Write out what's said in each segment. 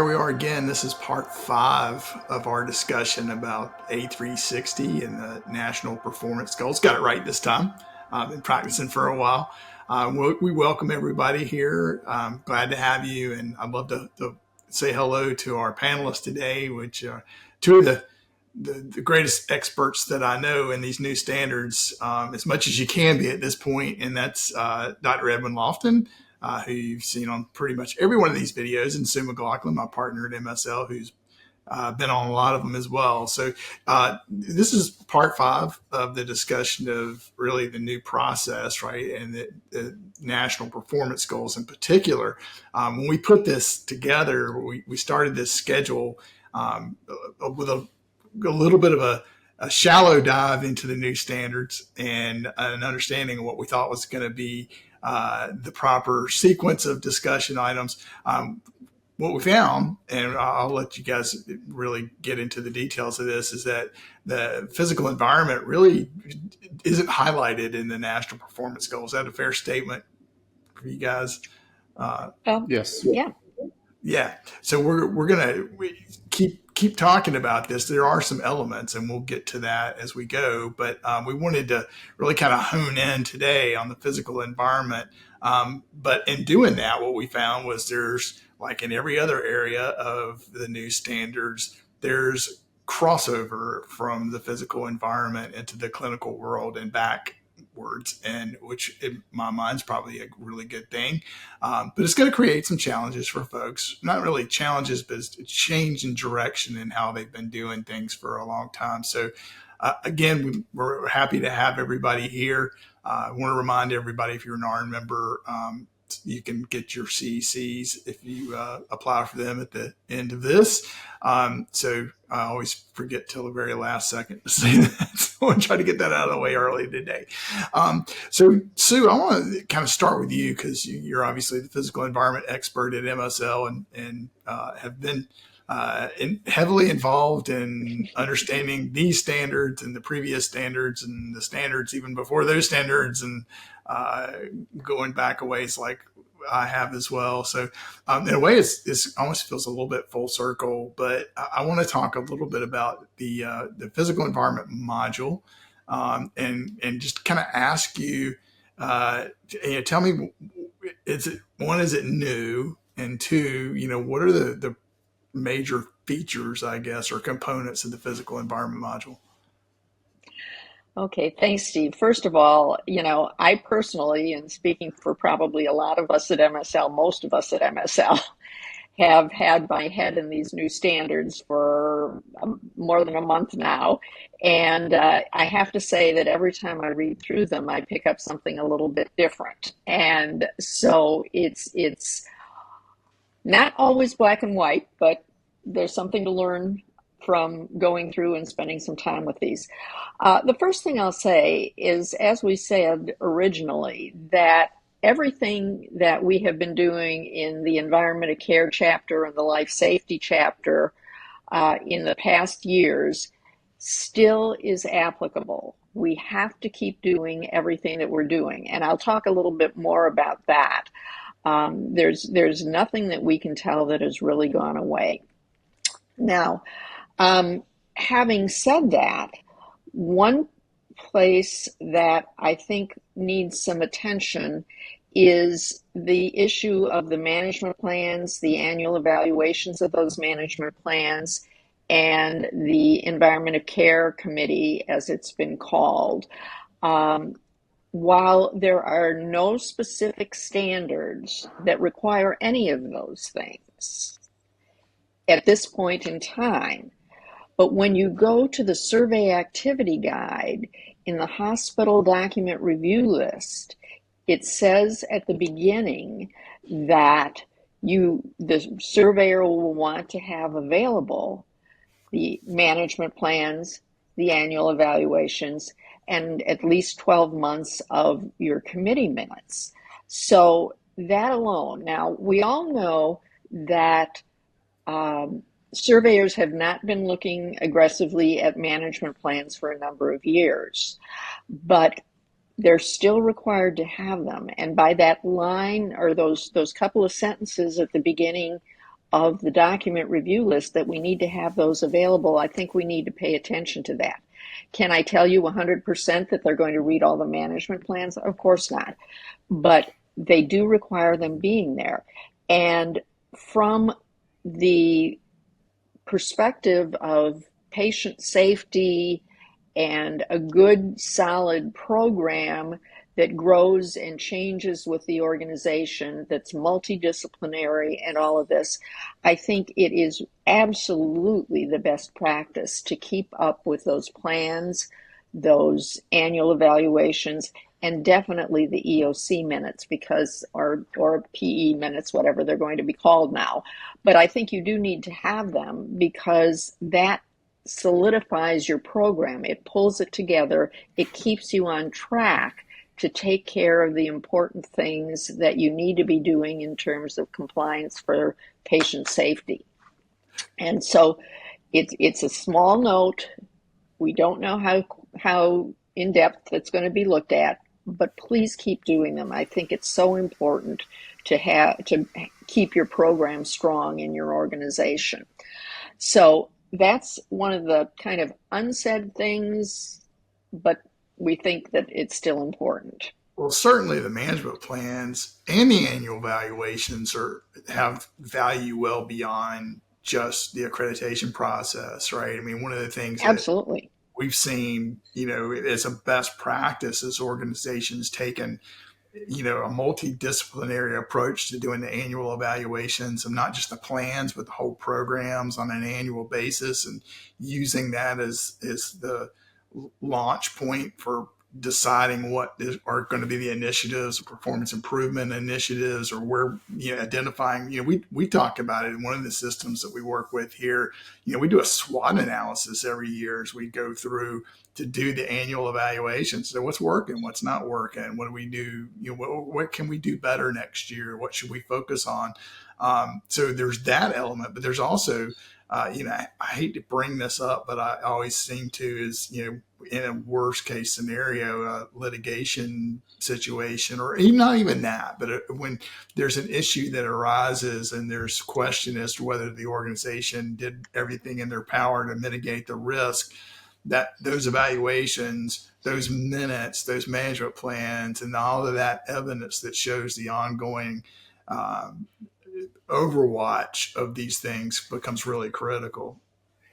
here we are again. This is part 5 of our discussion about A360 and the National Performance Goals. Got it right this time. I've been practicing for a while. We welcome everybody here. I'm glad to have you, and I'd love to say hello to our panelists today, which are two of the greatest experts that I know in these new standards, as much as you can be at this point, and that's Dr. Edwin Lofton, who you've seen on pretty much every one of these videos, and Sue McLaughlin, my partner at MSL, who's been on a lot of them as well. So this is part 5 of the discussion of really the new process, right, and the national performance goals in particular. When we put this together, we started this schedule with a little bit of a shallow dive into the new standards and an understanding of what we thought was going to be the proper sequence of discussion items. What we found, and I'll let you guys really get into the details of this, is that the physical environment really isn't highlighted in the national performance goals. Is that a fair statement for you guys? Yes. Yeah. So we're gonna keep talking about this. There are some elements, and we'll get to that as we go. But we wanted to really kind of hone in today on the physical environment. But in doing that, what we found was there's, like in every other area of the new standards, there's crossover from the physical environment into the clinical world and backwards, and which in my mind is probably a really good thing. But it's going to create some challenges for folks. Not really challenges, but it's a change in direction in how they've been doing things for a long time. So again, we're happy to have everybody here. I want to remind everybody, if you're an RN member, you can get your CECs if you apply for them at the end of this. So I always forget till the very last second to say that. So I'm trying to get that out of the way early today. So Sue, I want to kind of start with you because you're obviously the physical environment expert at MSL and have been heavily involved in understanding these standards and the previous standards and the standards even before those standards, and going back a ways like I have as well. So in a way, it's almost feels a little bit full circle, but I want to talk a little bit about the physical environment module, and just kind of ask you, tell me, is it new? And two, what are the major features, I guess, or components of the physical environment module? Okay, thanks, Steve. First of all, I personally, and speaking for probably a lot of us at MSL, most of us at MSL, have had my head in these new standards for more than a month now. And I have to say that every time I read through them, I pick up something a little bit different. And so it's not always black and white, but there's something to learn from going through and spending some time with these. The first thing I'll say is, as we said originally, that everything that we have been doing in the environment of care chapter and the life safety chapter in the past years still is applicable. We have to keep doing everything that we're doing. And I'll talk a little bit more about that. There's nothing that we can tell that has really gone away. Now, having said that, one place that I think needs some attention is the issue of the management plans, the annual evaluations of those management plans, and the Environment of Care Committee, as it's been called. While there are no specific standards that require any of those things at this point in time, but when you go to the survey activity guide in the hospital document review list, it says at the beginning that the surveyor will want to have available the management plans, the annual evaluations, and at least 12 months of your committee minutes. So that alone. Now, we all know that surveyors have not been looking aggressively at management plans for a number of years, but they're still required to have them. And by that line, or those couple of sentences at the beginning of the document review list that we need to have those available. I think we need to pay attention to that. Can I tell you 100% that they're going to read all the management plans? Of course not. But they do require them being there. And from the perspective of patient safety and a good, solid program that grows and changes with the organization, that's multidisciplinary and all of this, I think it is absolutely the best practice to keep up with those plans, those annual evaluations, and definitely the EOC minutes, because or PE minutes, whatever they're going to be called now. But I think you do need to have them, because that solidifies your program. It pulls it together. It keeps you on track to take care of the important things that you need to be doing in terms of compliance for patient safety. And so it's a small note. We don't know how in depth it's going to be looked at, but please keep doing them. I think it's so important to keep your program strong in your organization. So that's one of the kind of unsaid things, but we think that it's still important. Well, certainly the management plans and the annual evaluations have value well beyond just the accreditation process, right? I mean, one of the things absolutely we've seen, as a best practice is organizations taking, a multidisciplinary approach to doing the annual evaluations of not just the plans, but the whole programs on an annual basis, and using that as the launch point for deciding what are going to be the initiatives, performance improvement initiatives, or where, identifying, we talk about it in one of the systems that we work with here. We do a SWOT analysis every year as we go through to do the annual evaluation. So what's working, what's not working, what do we do, what can we do better next year? What should we focus on? So there's that element, but there's also, I hate to bring this up, but I always seem to is, in a worst case scenario, a litigation situation, or even not even that, but when there's an issue that arises and there's question as to whether the organization did everything in their power to mitigate the risk, that those evaluations, those minutes, those management plans, and all of that evidence that shows the ongoing overwatch of these things becomes really critical.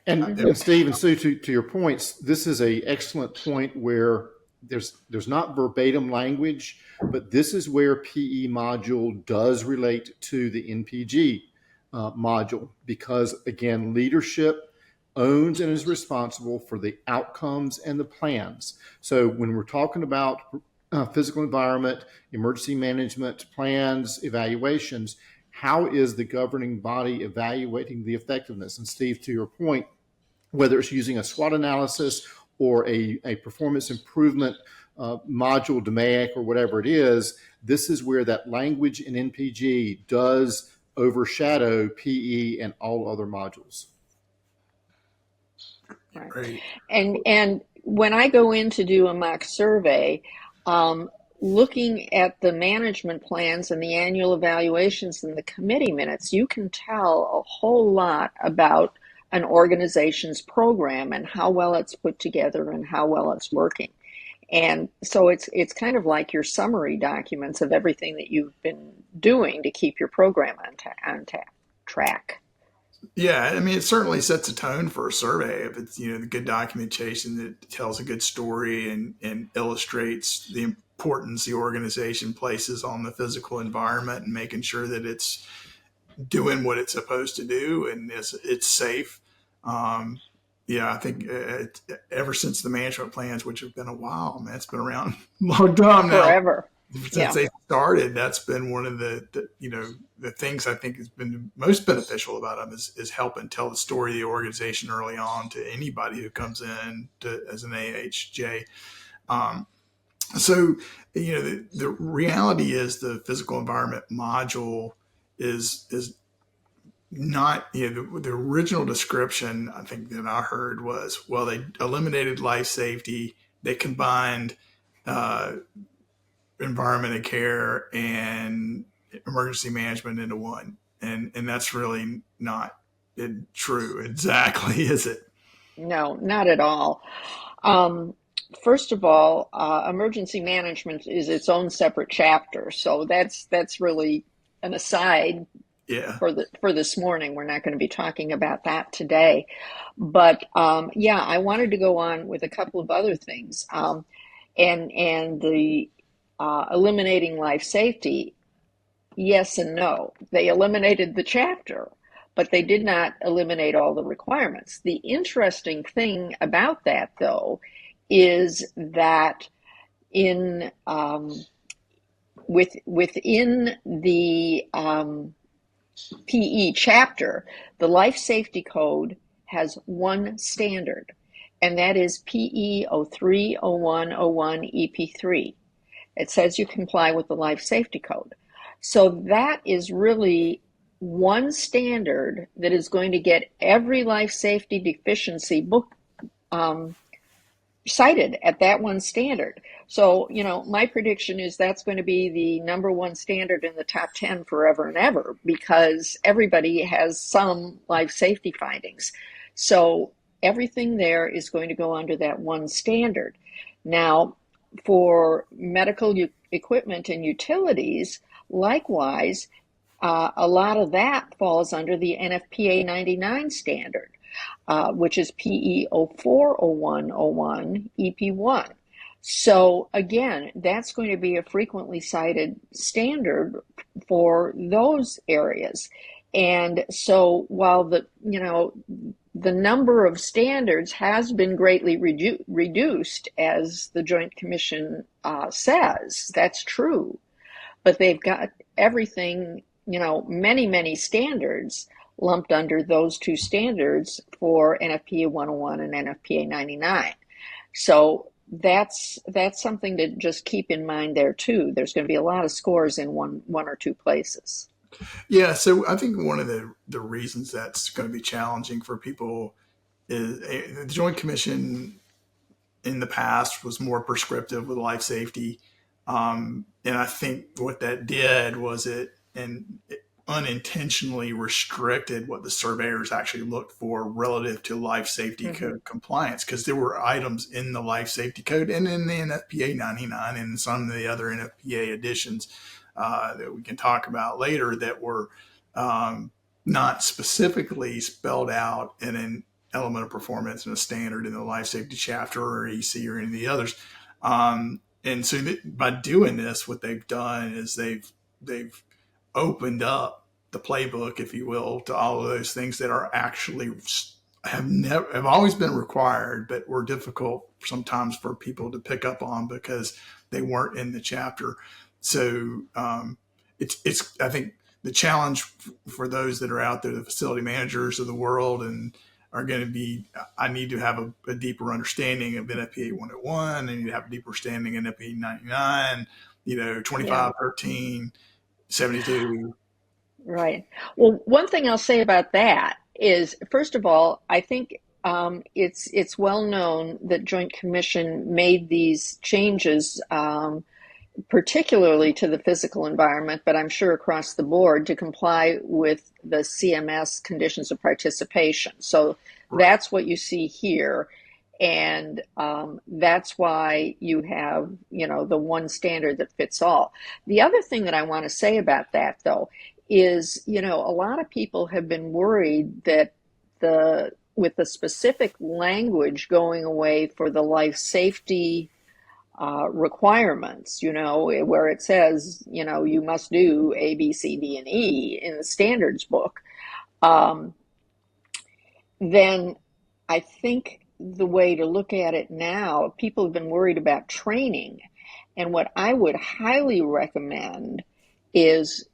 And Steve and Sue, to your points, this is an excellent point where there's not verbatim language, but this is where PE module does relate to the NPG module, because again, leadership owns and is responsible for the outcomes and the plans. So when we're talking about physical environment, emergency management plans, evaluations, how is the governing body evaluating the effectiveness? And Steve, to your point, whether it's using a SWOT analysis or a performance improvement module, DMAIC, or whatever it is, this is where that language in NPG does overshadow PE and all other modules. Right. Great. And when I go in to do a mock survey, looking at the management plans and the annual evaluations and the committee minutes, you can tell a whole lot about an organization's program and how well it's put together and how well it's working. And so it's kind of like your summary documents of everything that you've been doing to keep your program on track. Yeah, I mean, it certainly sets a tone for a survey if it's, the good documentation that tells a good story and illustrates the importance the organization places on the physical environment and making sure that it's doing what it's supposed to do and it's safe. I think ever since the management plans, which have been a while, man, it's been around a long time now. Forever. Since they started, that's been one of the things I think has been most beneficial about them is helping tell the story of the organization early on to anybody who comes in as an AHJ. So, the reality is the physical environment module is not, the original description I think that I heard was, well, they eliminated life safety, they combined environment and care and emergency management into one. and that's really not true exactly, is it? No, not at all. Um, First of all, emergency management is its own separate chapter, so that's really an aside Yeah. for this morning. We're not going to be talking about that today, but yeah, I wanted to go on with a couple of other things, and the eliminating life safety. Yes and no. They eliminated the chapter, but they did not eliminate all the requirements. The interesting thing about that, though, is that in within the PE chapter, the Life Safety Code has one standard, and that is PE 030101 EP3. It says you comply with the Life Safety Code. So that is really one standard that is going to get every life safety deficiency book um, cited at that one standard. So, my prediction is that's going to be the number one standard in the top 10 forever and ever, because everybody has some life safety findings. So everything there is going to go under that one standard. Now, for medical equipment and utilities, likewise, a lot of that falls under the NFPA 99 standard, which is PE 040101 EP1. So again, that's going to be a frequently cited standard for those areas. And so while the number of standards has been greatly reduced, as the Joint Commission says, that's true, but they've got everything, many, many standards lumped under those two standards for NFPA 101 and NFPA 99. So that's something to just keep in mind there too. There's going to be a lot of scores in one or two places. Yeah, so I think one of the reasons that's going to be challenging for people is the Joint Commission in the past was more prescriptive with life safety. And I think what that did was it unintentionally restricted what the surveyors actually looked for relative to life safety code compliance, because there were items in the life safety code and in the NFPA 99 and some of the other NFPA additions that we can talk about later that were not specifically spelled out in an element of performance and a standard in the life safety chapter or EC or any of the others. And so by doing this, what they've done is they've opened up the playbook, if you will, to all of those things that are actually have always been required, but were difficult sometimes for people to pick up on because they weren't in the chapter. So it's I think the challenge for those that are out there, the facility managers of the world, and are going to be, I need to have a deeper understanding of NFPA 101. I need to have a deeper understanding of NFPA 99, 25, 13, 72. Right. Well, one thing I'll say about that is, first of all, I think it's well known that Joint Commission made these changes, particularly to the physical environment, but I'm sure across the board, to comply with the CMS conditions of participation. So that's what you see here. And that's why you have, the one standard that fits all. The other thing that I want to say about that, though, is, a lot of people have been worried that with the specific language going away for the life safety requirements, where it says, you must do A, B, C, D, and E in the standards book, then I think the way to look at it now, people have been worried about training. And what I would highly recommend is,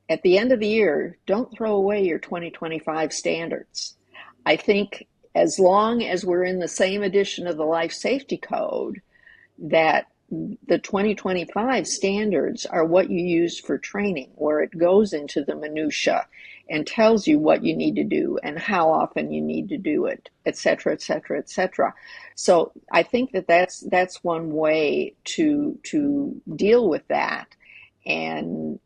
at the end of the year, don't throw away your 2025 standards. I think as long as we're in the same edition of the Life Safety Code, that the 2025 standards are what you use for training, where it goes into the minutia and tells you what you need to do and how often you need to do it, et cetera, et cetera, et cetera. So I think that's one way to deal with that. and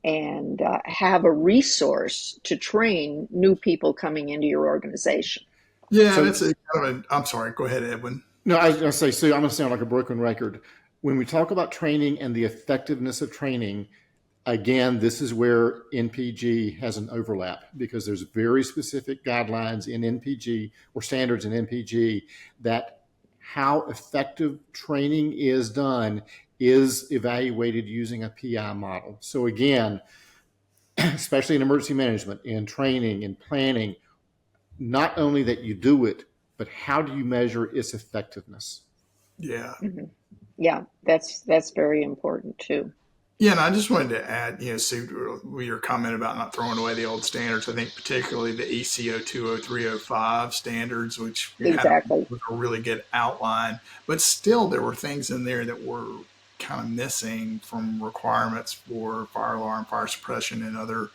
have a resource to train new people coming into your organization. Yeah, So, that's a kind of I'm sorry. Go ahead, Edwin. no, I was going to say, Sue, I'm going to sound like a broken record. When we talk about training and the effectiveness of training, again, this is where NPG has an overlap because there's very specific guidelines in NPG or standards in NPG that how effective training is done is evaluated using a PI model. So again, especially in emergency management, in training, in planning, not only that you do it, but how do you measure its effectiveness? Yeah. Mm-hmm. Yeah, that's very important too. Yeah, and I just wanted to add, Sue, your comment about not throwing away the old standards. I think particularly the ECO 20305 standards, which had Exactly. a really good outline, but still there were things in there that were kind of missing from requirements for fire alarm, fire suppression, and other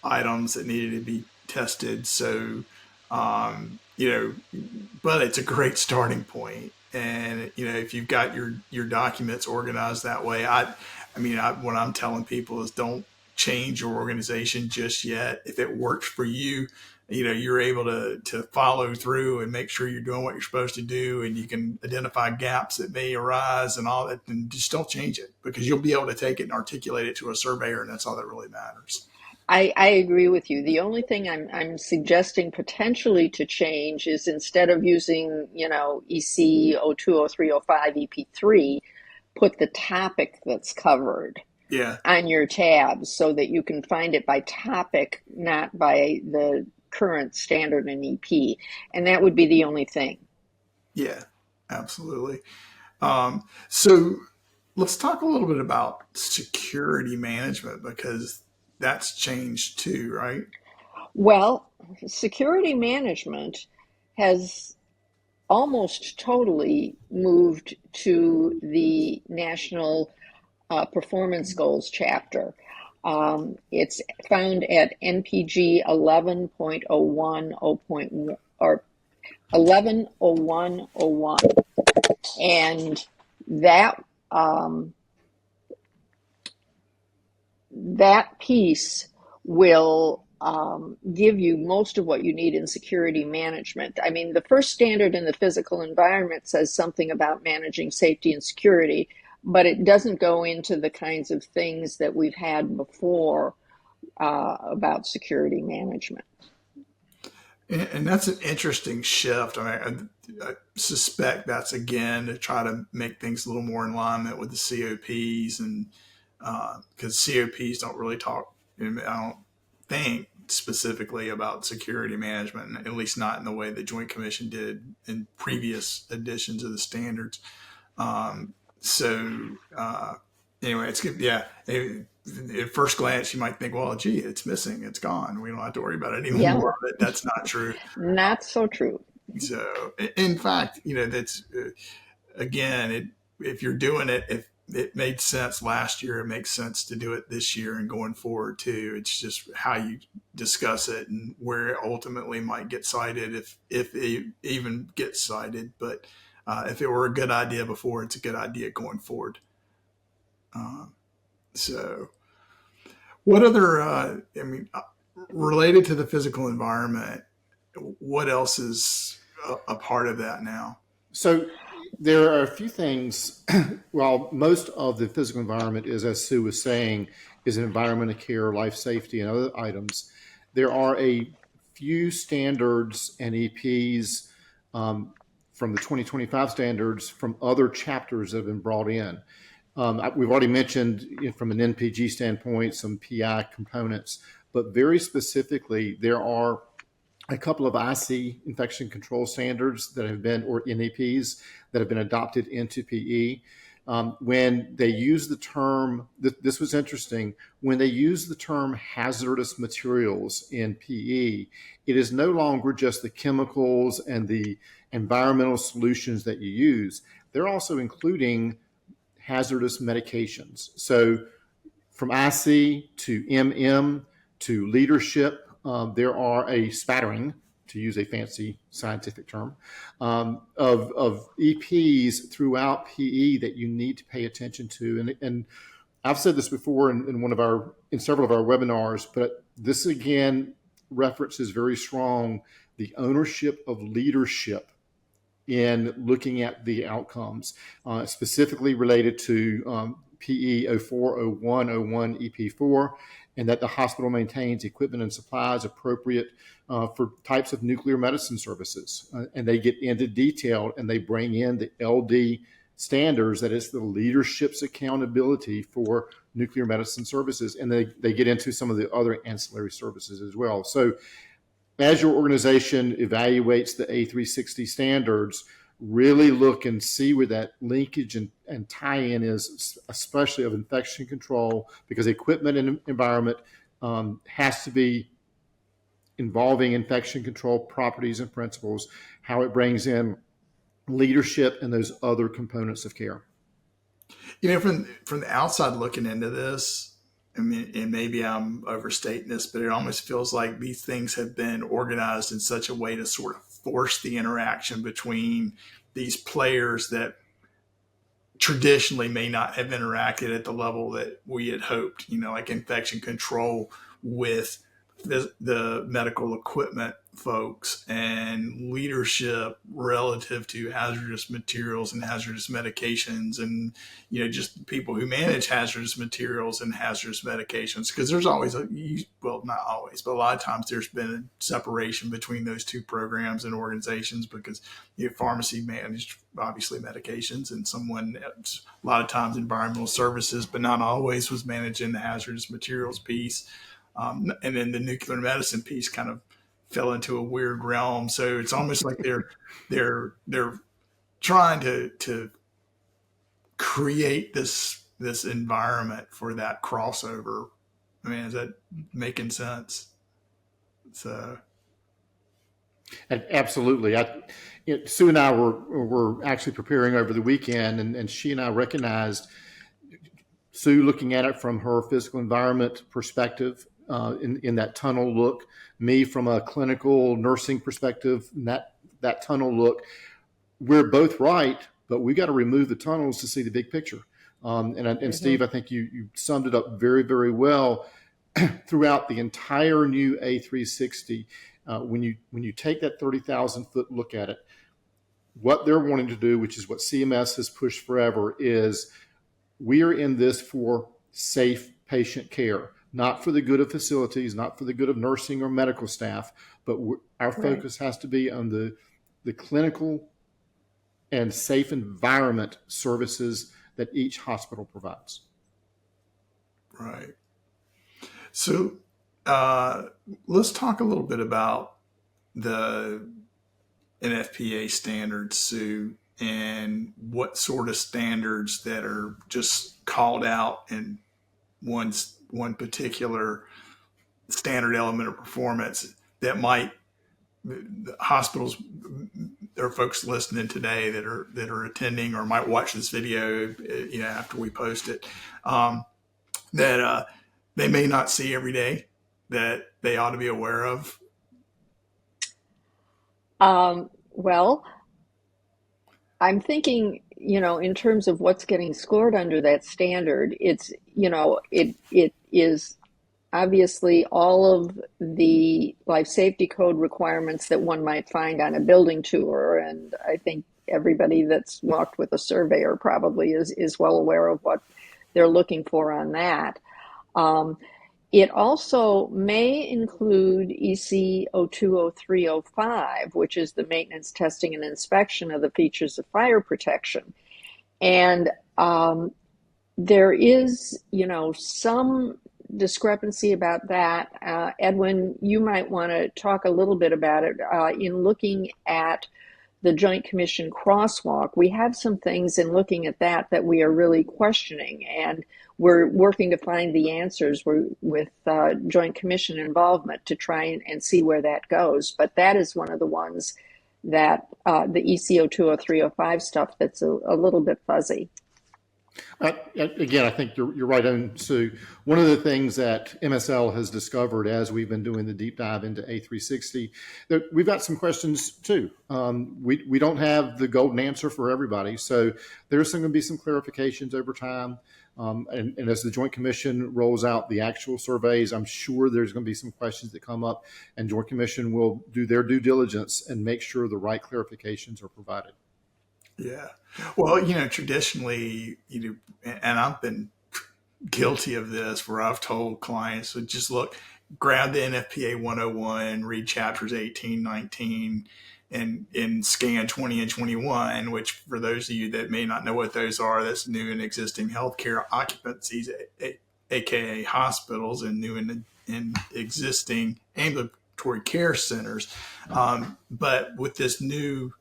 items that needed to be tested. So, you know, but it's a great starting point. And if you've got your documents organized that way, what I'm telling people is don't change your organization just yet. If it works for you, you're able to follow through and make sure you're doing what you're supposed to do, and you can identify gaps that may arise and all that. And just don't change it because you'll be able to take it and articulate it to a surveyor, and that's all that really matters. I agree with you. The only thing I'm suggesting potentially to change is instead of using, EC 020305 EP3, put the topic that's covered Yeah. on your tabs so that you can find it by topic, not by the current standard in EP. And that would be the only thing. Yeah, absolutely. So let's talk a little bit about security management because that's changed too, right? Well, security management has almost totally moved to the National Performance Goals chapter. It's found at NPG 11.01.0.1 or 110101, and that that piece will give you most of what you need in security management. I mean, the first standard in the physical environment says something about managing safety and security, but it doesn't go into the kinds of things that we've had before about security management. And that's an interesting shift. I suspect that's again to try to make things a little more in alignment with the COPs, and because COPs don't really talk, I don't think specifically about security management, at least not in the way the Joint Commission did in previous editions of the standards. Um, so anyway, it's good. Yeah. At first glance, you might think, well, gee, it's missing. It's gone. We don't have to worry about it Yeah, anymore. But that's not true. not so true. So, in fact, that's again, if you're doing it, if it made sense last year, it makes sense to do it this year and going forward too. It's just how you discuss it and where it ultimately might get cited, if it even gets cited. But if it were a good idea before, it's a good idea going forward. Um, so, what other? Related to the physical environment, what else is a part of that now? So there are a few things. While most of the physical environment is, as Sue was saying, is environment of care, life safety, and other items, there are a few standards and EPs from the 2025 standards from other chapters that have been brought in. We've already mentioned from an NPG standpoint some PI components, but very specifically, there are a couple of IC infection control standards that have been, or NEPs, that have been adopted into PE. When they use the term, this was interesting, when they use the term hazardous materials in PE, it is no longer just the chemicals and the environmental solutions that you use. They're also including hazardous medications. So from IC to MM to leadership, there are a spattering, to use a fancy scientific term, of EPs throughout PE that you need to pay attention to. And I've said this before in several of our webinars, but this again references very strong the ownership of leadership in looking at the outcomes, specifically related to PE 040101 EP4, and that the hospital maintains equipment and supplies appropriate for types of nuclear medicine services. And they get into detail and they bring in the LD standards, that is the leadership's accountability for nuclear medicine services. And they get into some of the other ancillary services as well. So as your organization evaluates the A360 standards, really look and see where that linkage and tie-in is, especially of infection control, because equipment and environment has to be involving infection control properties and principles, how it brings in leadership and those other components of care. From the outside looking into this, I mean, and maybe I'm overstating this, but it almost feels like these things have been organized in such a way to sort of force the interaction between these players that traditionally may not have interacted at the level that we had hoped, like infection control with the medical equipment folks and leadership relative to hazardous materials and hazardous medications, and just people who manage hazardous materials and hazardous medications, because there's always not always, but a lot of times there's been a separation between those two programs and organizations, because pharmacy managed obviously medications, and someone a lot of times environmental services, but not always, was managing the hazardous materials piece. And then the nuclear medicine piece kind of fell into a weird realm. So it's almost like they're trying to create this environment for that crossover. I mean, is that making sense? So absolutely. Sue and I were actually preparing over the weekend, and she and I recognized Sue looking at it from her physical environment perspective, in that tunnel look, me from a clinical nursing perspective, and that tunnel look. We're both right, but we got to remove the tunnels to see the big picture. And Steve, I think you summed it up very, very well. Throughout the entire new A360, when you take that 30,000 foot look at it, what they're wanting to do, which is what CMS has pushed forever, is we are in this for safe patient care, not for the good of facilities, not for the good of nursing or medical staff, but our focus has to be on the clinical and safe environment services that each hospital provides. Right. So let's talk a little bit about the NFPA standards, Sue, and what sort of standards that are just called out in one particular standard element of performance that might, the hospitals or folks listening today that are attending or might watch this video, after we post it, that they may not see every day, that they ought to be aware of. Well, I'm thinking, in terms of what's getting scored under that standard, it's, it is obviously all of the life safety code requirements that one might find on a building tour. And I think everybody that's walked with a surveyor probably is well aware of what they're looking for on that. It also may include EC 020305, which is the maintenance, testing, and inspection of the features of fire protection. And there is, some discrepancy about that. Edwin, you might want to talk a little bit about it. In looking at the Joint Commission crosswalk, we have some things in looking at that we are really questioning, and we're working to find the answers with Joint Commission involvement to try and see where that goes. But that is one of the ones that the ECO 20305 stuff that's a little bit fuzzy. Again, I think you're right on, Sue. One of the things that MSL has discovered as we've been doing the deep dive into A360, that we've got some questions too. We don't have the golden answer for everybody, so there's going to be some clarifications over time. And as the Joint Commission rolls out the actual surveys, I'm sure there's going to be some questions that come up, and Joint Commission will do their due diligence and make sure the right clarifications are provided. Yeah. Well, traditionally, and I've been guilty of this where I've told clients to just look, grab the NFPA 101, read chapters 18, 19, and scan 20 and 21, which for those of you that may not know what those are, that's new and existing healthcare occupancies, aka hospitals, and new and existing ambulatory care centers. But with this new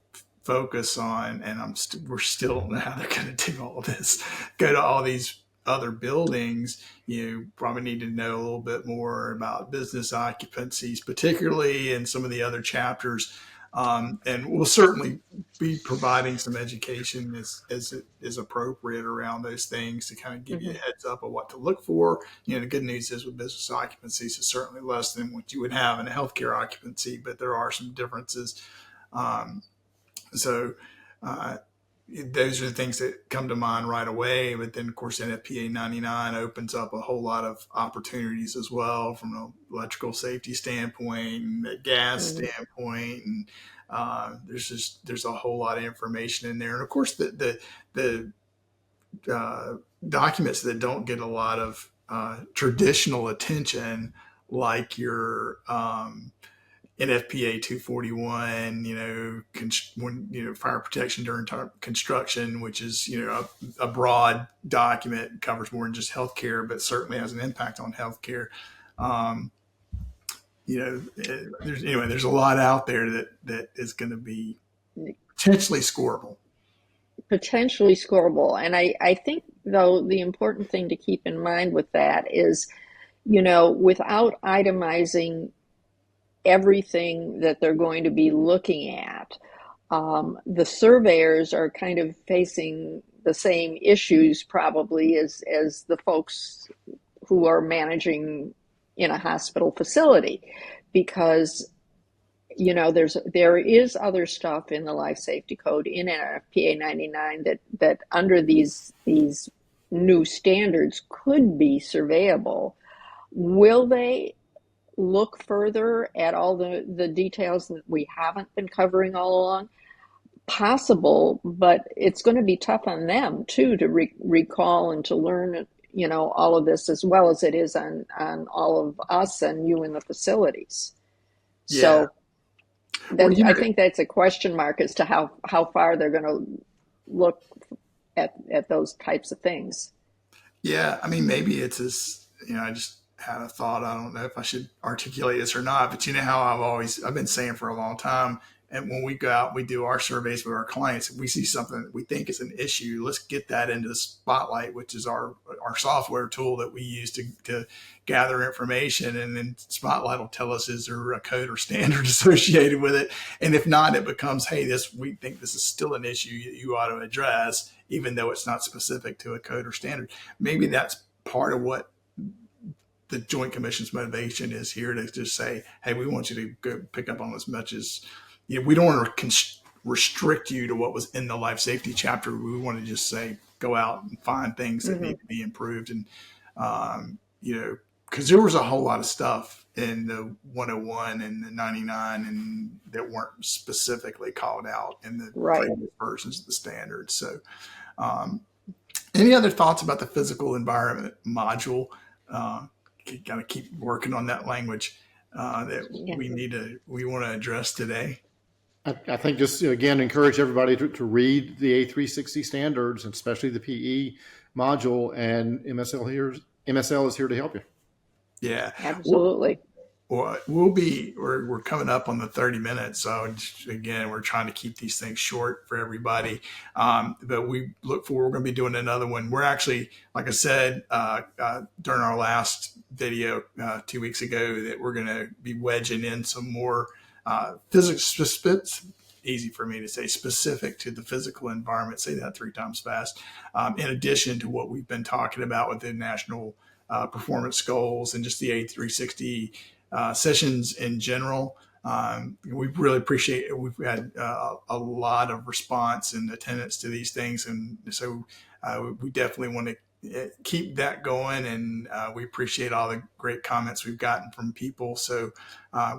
focus on, and we're still don't know how they're going to do all this, go to all these other buildings, you probably need to know a little bit more about business occupancies, particularly in some of the other chapters. And we'll certainly be providing some education as it is appropriate around those things to kind of give you a heads up of what to look for. The good news is with business occupancies, it's certainly less than what you would have in a healthcare occupancy, but there are some differences. So those are the things that come to mind right away. But then, of course, NFPA 99 opens up a whole lot of opportunities as well from an electrical safety standpoint and a gas standpoint. And there's a whole lot of information in there. And of course, the documents that don't get a lot of traditional attention, like your NFPA 241, fire protection during construction, which is, a broad document, covers more than just healthcare, but certainly has an impact on healthcare. There's a lot out there that is going to be potentially scoreable. And I think, though, the important thing to keep in mind with that is, without itemizing everything that they're going to be looking at, the surveyors are kind of facing the same issues probably as the folks who are managing in a hospital facility, because there is other stuff in the life safety code in NFPA 99 that under these new standards could be surveyable. Will they look further at all the details that we haven't been covering all along? Possible, but it's going to be tough on them too to recall and to learn, all of this, as well as it is on all of us and you in the facilities. Yeah. So I think that's a question mark as to how far they're going to look at those types of things. Yeah, I mean, maybe it's I just had a thought. I don't know if I should articulate this or not, but how I've been saying for a long time. And when we go out, we do our surveys with our clients. If we see something that we think is an issue, let's get that into the Spotlight, which is our software tool that we use to gather information. And then Spotlight will tell us, is there a code or standard associated with it? And if not, it becomes, hey, we think this is still an issue you ought to address, even though it's not specific to a code or standard. Maybe that's part of what the Joint Commission's motivation is here, to just say, hey, we want you to go pick up on as much as, we don't want to restrict you to what was in the life safety chapter. We want to just say, go out and find things that need to be improved. And, because there was a whole lot of stuff in the 101 and the 99 and that weren't specifically called out in the previous versions of the standards. So any other thoughts about the physical environment module? Got to keep working on that language we want to address today. I think just, again, encourage everybody to read the A360 standards, and especially the PE module, and MSL is here to help you. Yeah, absolutely. Well, we're coming up on the 30 minutes. So again, we're trying to keep these things short for everybody. But we look forward, we're going to be doing another one. We're actually, like I said, during our last video 2 weeks ago, that we're going to be wedging in some more physics, easy for me to say, specific to the physical environment. Say that 3 times fast. In addition to what we've been talking about with the national performance goals and just the A360 sessions in general. We really appreciate it. We've had a lot of response and attendance to these things. And so we definitely want to keep that going. And we appreciate all the great comments we've gotten from people. So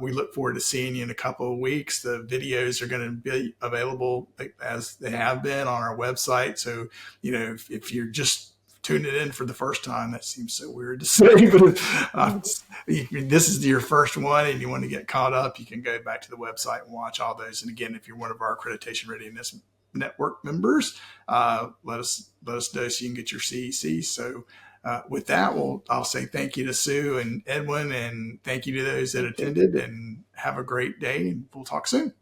we look forward to seeing you in a couple of weeks. The videos are going to be available as they have been on our website. So, if you're just tuning in for the first time, that seems so weird to say, but if this is your first one and you want to get caught up, you can go back to the website and watch all those. And again, if you're one of our Accreditation Readiness Network members, let us know so you can get your CEC. So with that, I'll say thank you to Sue and Edwin, and thank you to those that attended, and have a great day, and we'll talk soon.